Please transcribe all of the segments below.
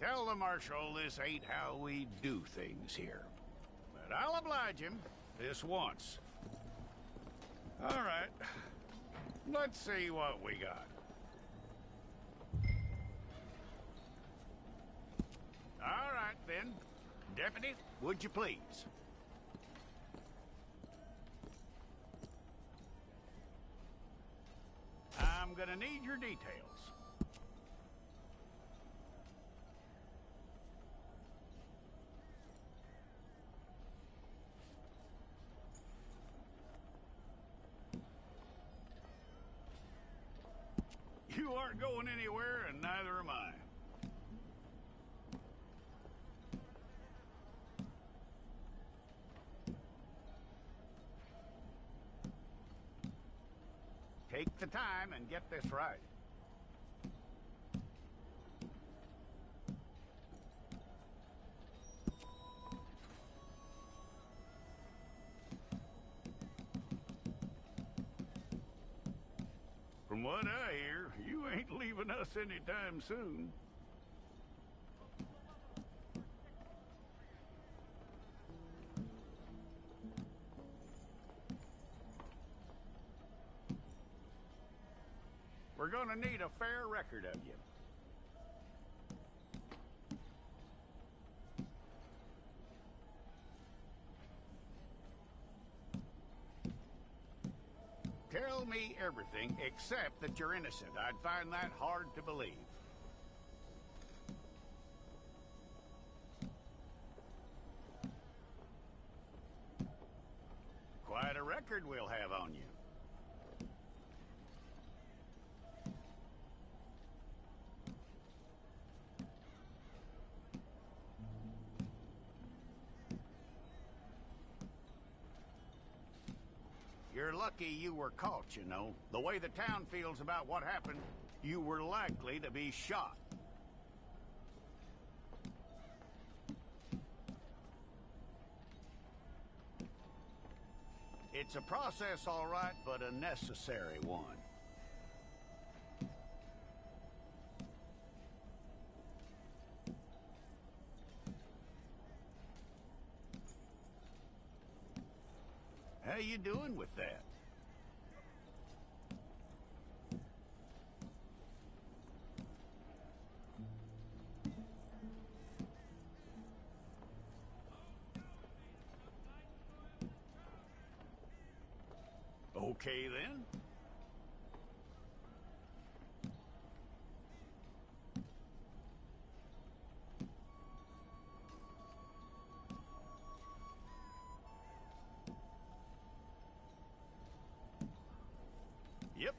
Tell the Marshal this ain't how we do things here. But I'll oblige him this once. All right. Let's see what we got. All right, then. Deputy, would you please? I'm gonna need your details. You aren't going anywhere, and neither am I. Take the time and get this right. From what I hear, you ain't leaving us anytime soon. We're gonna need a fair record of you. Tell me everything except that you're innocent. I'd find that hard to believe. Quite a record we'll have on you. You're lucky you were caught, you know. The way the town feels about what happened, you were likely to be shot. It's a process, all right, but a necessary one. How you doing with that? Okay, then. Yep.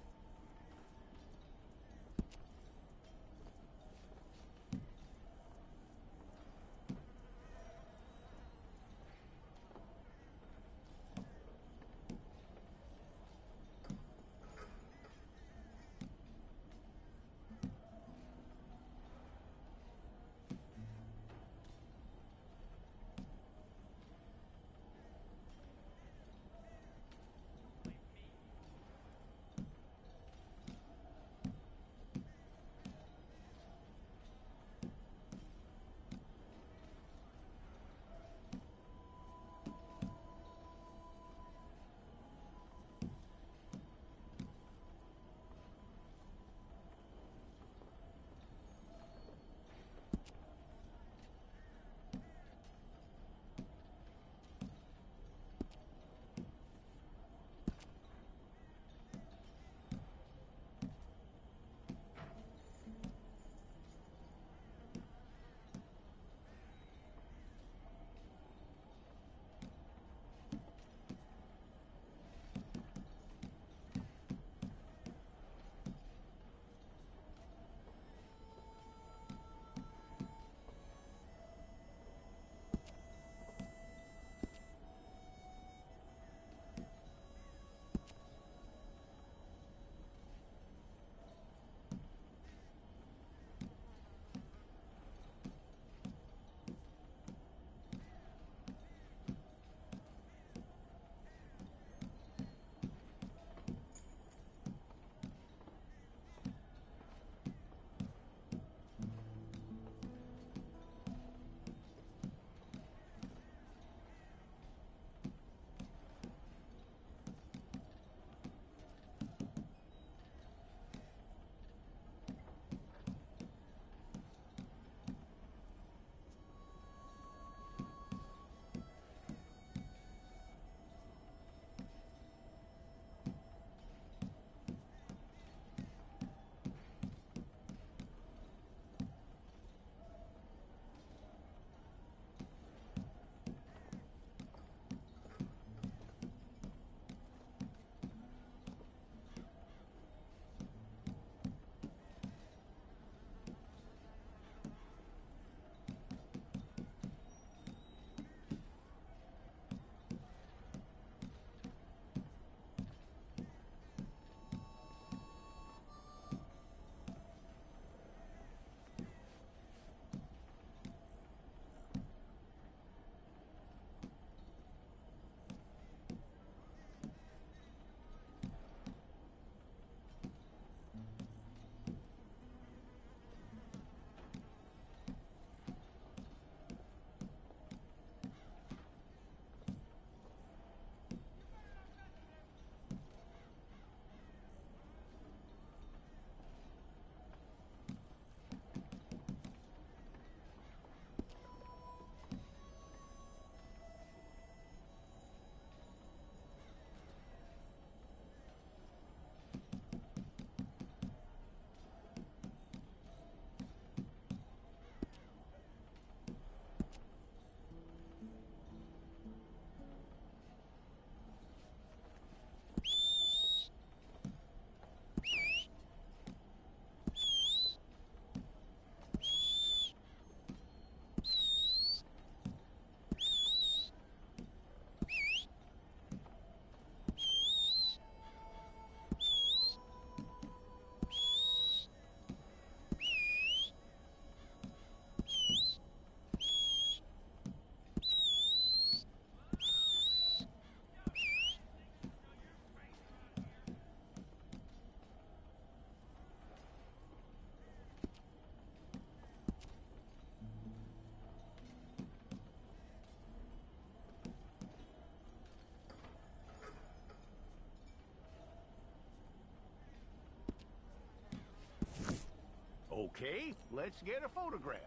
Okay, let's get a photograph.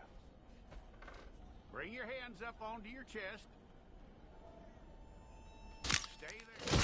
Bring your hands up onto your chest. Stay there.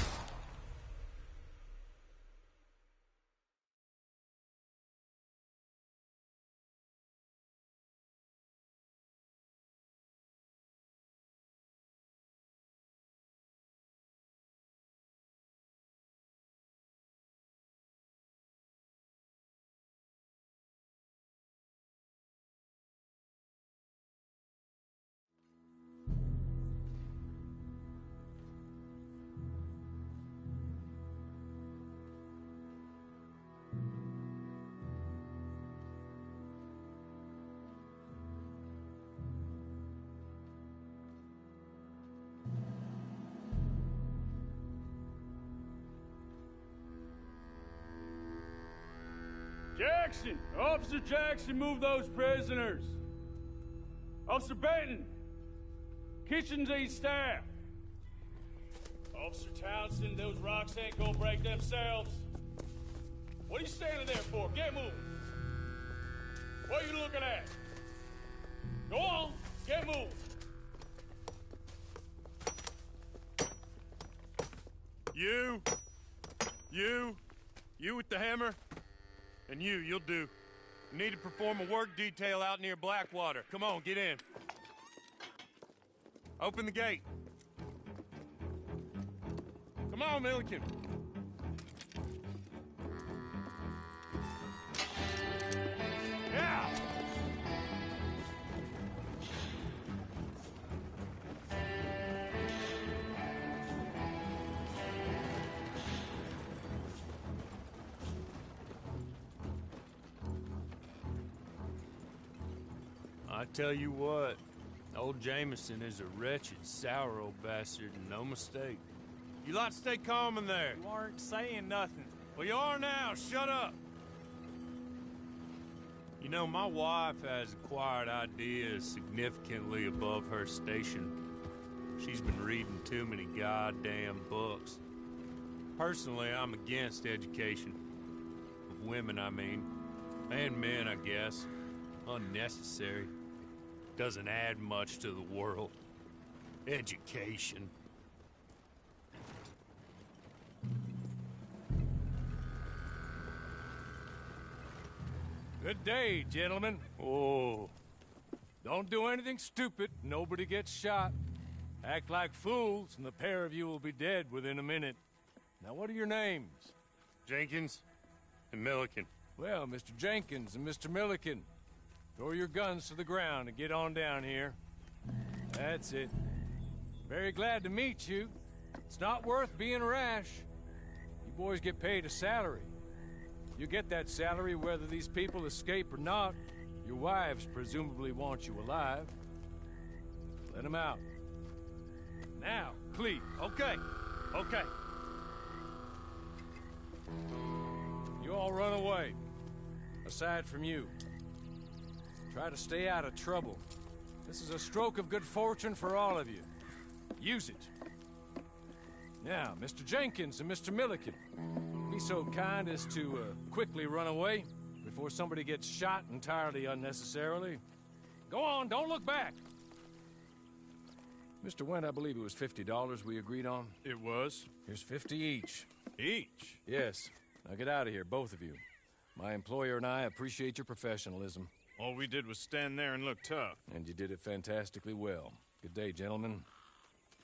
Jackson! Officer Jackson, move those prisoners! Officer Benton! Kitchens ain't staff! Officer Townsend, those rocks ain't gonna break themselves. What are you standing there for? Get moving! What are you looking at? Go on, get moving! You with the hammer? And you'll do. You need to perform a work detail out near Blackwater. Come on, get in. Open the gate. Come on, Milliken. Yeah! I tell you what, old Jameson is a wretched, sour old bastard, and no mistake. You lot stay calm in there. You aren't saying nothing. Well, you are now. Shut up. You know, my wife has acquired ideas significantly above her station. She's been reading too many goddamn books. Personally, I'm against education. Of women, I mean. And men, I guess. Unnecessary. Doesn't add much to the world. Education. Good day, gentlemen. Oh. Don't do anything stupid. Nobody gets shot. Act like fools, and the pair of you will be dead within a minute. Now, what are your names? Jenkins and Milliken. Well, Mr. Jenkins and Mr. Milliken, throw your guns to the ground and get on down here. That's it. Very glad to meet you. It's not worth being rash. You boys get paid a salary. You get that salary whether these people escape or not. Your wives presumably want you alive. Let them out. Now, please. Okay. You all run away. Aside from you. Try to stay out of trouble. This is a stroke of good fortune for all of you. Use it. Now, Mr. Jenkins and Mr. Milliken, be so kind as to quickly run away before somebody gets shot entirely unnecessarily. Go on, don't look back. Mr. Wendt, I believe it was $50 we agreed on. It was. Here's 50 each. Each? Yes. Now get out of here, both of you. My employer and I appreciate your professionalism. All we did was stand there and look tough. And you did it fantastically well. Good day, gentlemen.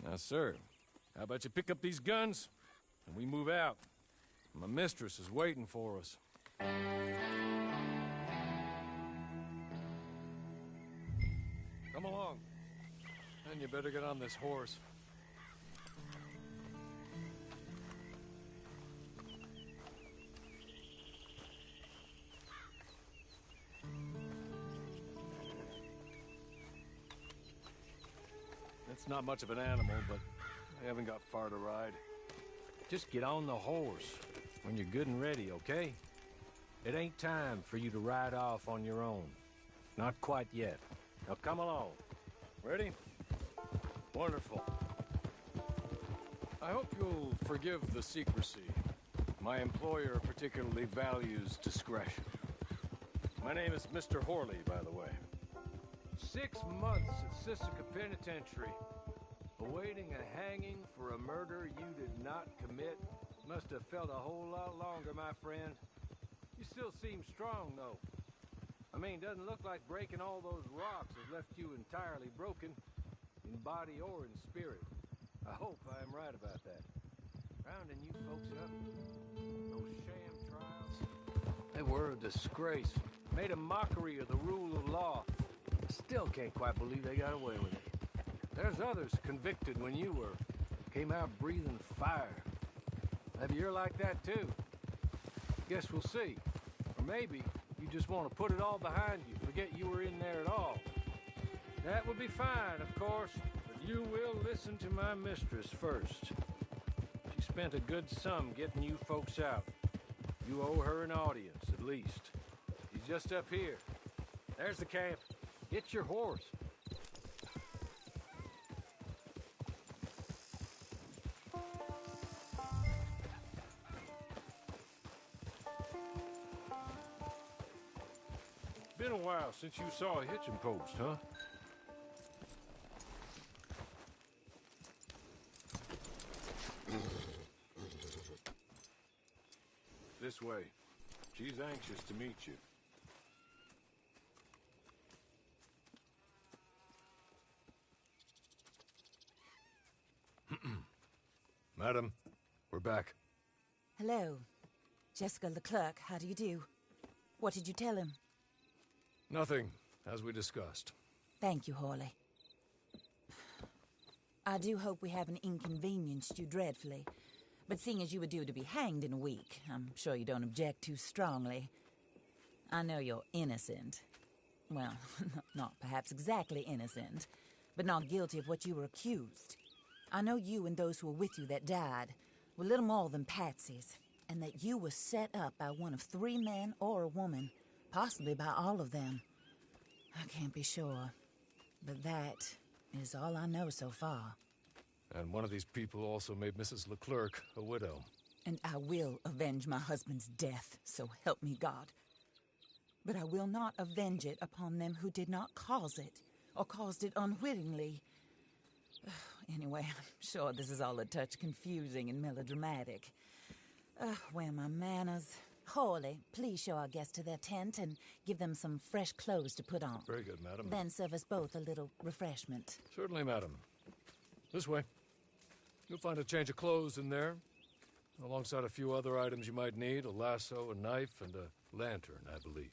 Now, sir, how about you pick up these guns, and we move out? My mistress is waiting for us. Come along. And you better get on this horse. It's not much of an animal, but I haven't got far to ride. Just get on the horse when you're good and ready, okay? It ain't time for you to ride off on your own. Not quite yet. Now come along. Ready? Wonderful. I hope you'll forgive the secrecy. My employer particularly values discretion. My name is Mr. Horley, by the way. 6 months at Sisika Penitentiary, awaiting a hanging for a murder you did not commit. Must have felt a whole lot longer, my friend. You still seem strong, though. I mean, doesn't look like breaking all those rocks has left you entirely broken, in body or in spirit. I hope I am right about that. Rounding you folks up, those sham trials, they were a disgrace. Made a mockery of the rule of law. I still can't quite believe they got away with it. There's others convicted when you were. Came out breathing fire. Maybe you're like that too. Guess we'll see. Or maybe you just want to put it all behind you, forget you were in there at all. That would be fine, of course, but you will listen to my mistress first. She spent a good sum getting you folks out. You owe her an audience, at least. She's just up here. There's the camp. Get your horse. Been a while since you saw a hitching post, huh? This way. She's anxious to meet you. Madam, we're back. Hello. Jessica Leclerc, how do you do? What did you tell him? Nothing, as we discussed. Thank you, Horley. I do hope we haven't inconvenienced you dreadfully. But seeing as you were due to be hanged in a week, I'm sure you don't object too strongly. I know you're innocent. Well, not perhaps exactly innocent, but not guilty of what you were accused. I know you and those who were with you that died were little more than patsies, and that you were set up by one of 3 men or a woman, possibly by all of them. I can't be sure, but that is all I know so far. And one of these people also made Mrs. Leclerc a widow. And I will avenge my husband's death, so help me God. But I will not avenge it upon them who did not cause it, or caused it unwittingly. Anyway, I'm sure this is all a touch confusing and melodramatic. Where are my manners? Horley, please show our guests to their tent and give them some fresh clothes to put on. Very good, madam. Then serve us both a little refreshment. Certainly, madam. This way. You'll find a change of clothes in there, alongside a few other items you might need, a lasso, a knife, and a lantern, I believe.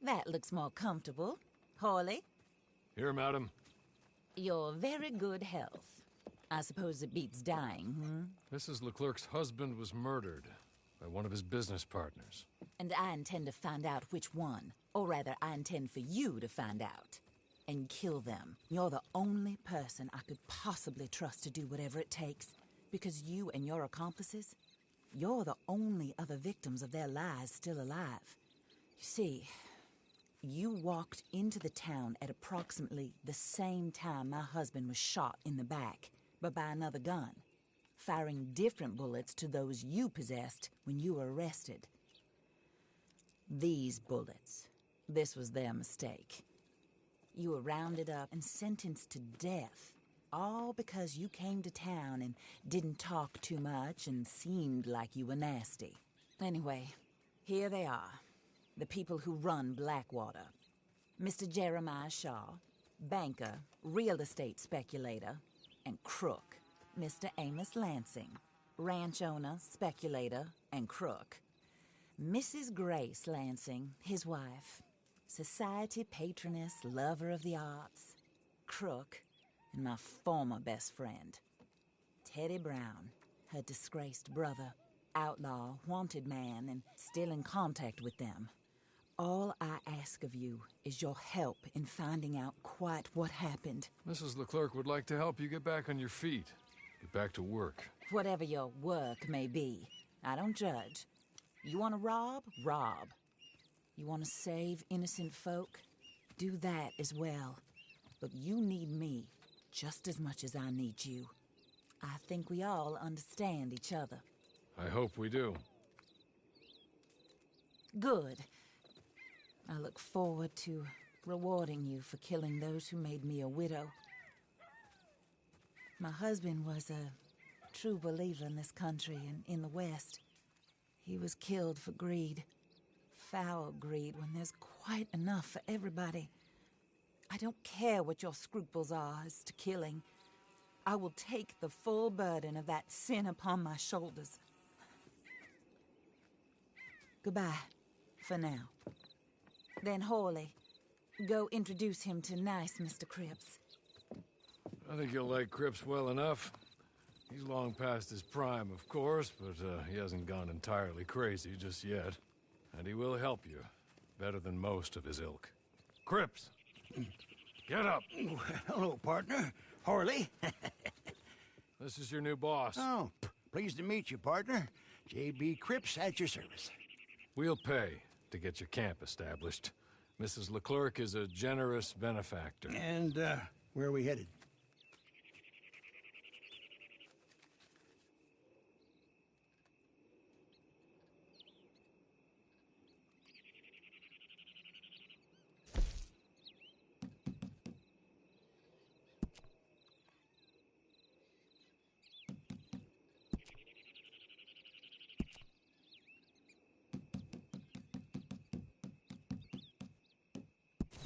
That looks more comfortable. Hawley, Here, madam. your very good health. I suppose it beats dying, Mrs. Leclerc's husband was murdered by one of his business partners. And I intend to find out which one. Or rather, I intend for you to find out. And kill them. You're the only person I could possibly trust to do whatever it takes. Because you and your accomplices, you're the only other victims of their lies still alive. You see, you walked into the town at approximately the same time my husband was shot in the back, but by another gun, firing different bullets to those you possessed when you were arrested. These bullets, this was their mistake. You were rounded up and sentenced to death, all because you came to town and didn't talk too much and seemed like you were nasty. Anyway, here they are, the people who run Blackwater. Mr. Jeremiah Shaw, banker, real estate speculator, and crook. Mr. Amos Lansing, ranch owner, speculator, and crook. Mrs. Grace Lansing, his wife, society patroness, lover of the arts, crook, and my former best friend. Teddy Brown, her disgraced brother, outlaw, wanted man, and still in contact with them. All I ask of you is your help in finding out quite what happened. Mrs. Leclerc would like to help you get back on your feet. Get back to work. Whatever your work may be, I don't judge. You want to rob? Rob. You want to save innocent folk? Do that as well. But you need me just as much as I need you. I think we all understand each other. I hope we do. Good. I look forward to rewarding you for killing those who made me a widow. My husband was a true believer in this country and in the West. He was killed for greed. Foul greed when there's quite enough for everybody. I don't care what your scruples are as to killing. I will take the full burden of that sin upon my shoulders. Goodbye, for now. Then Hawley, go introduce him to nice Mr. Cripps. I think you'll like Cripps well enough. He's long past his prime, of course, but he hasn't gone entirely crazy just yet. And he will help you, better than most of his ilk. Cripps! Get up! Hello, partner. Harley. This is your new boss. Oh, pleased to meet you, partner. J.B. Cripps at your service. We'll pay to get your camp established. Mrs. Leclerc is a generous benefactor. And, where are we headed?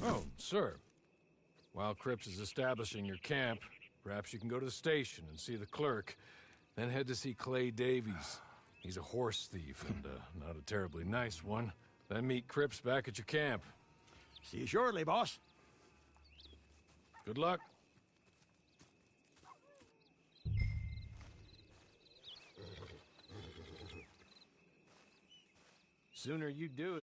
Oh, sir. While Cripps is establishing your camp, perhaps you can go to the station and see the clerk, then head to see Clay Davies. He's a horse thief and not a terribly nice one. Then meet Cripps back at your camp. See you shortly, boss. Good luck. Sooner you do it.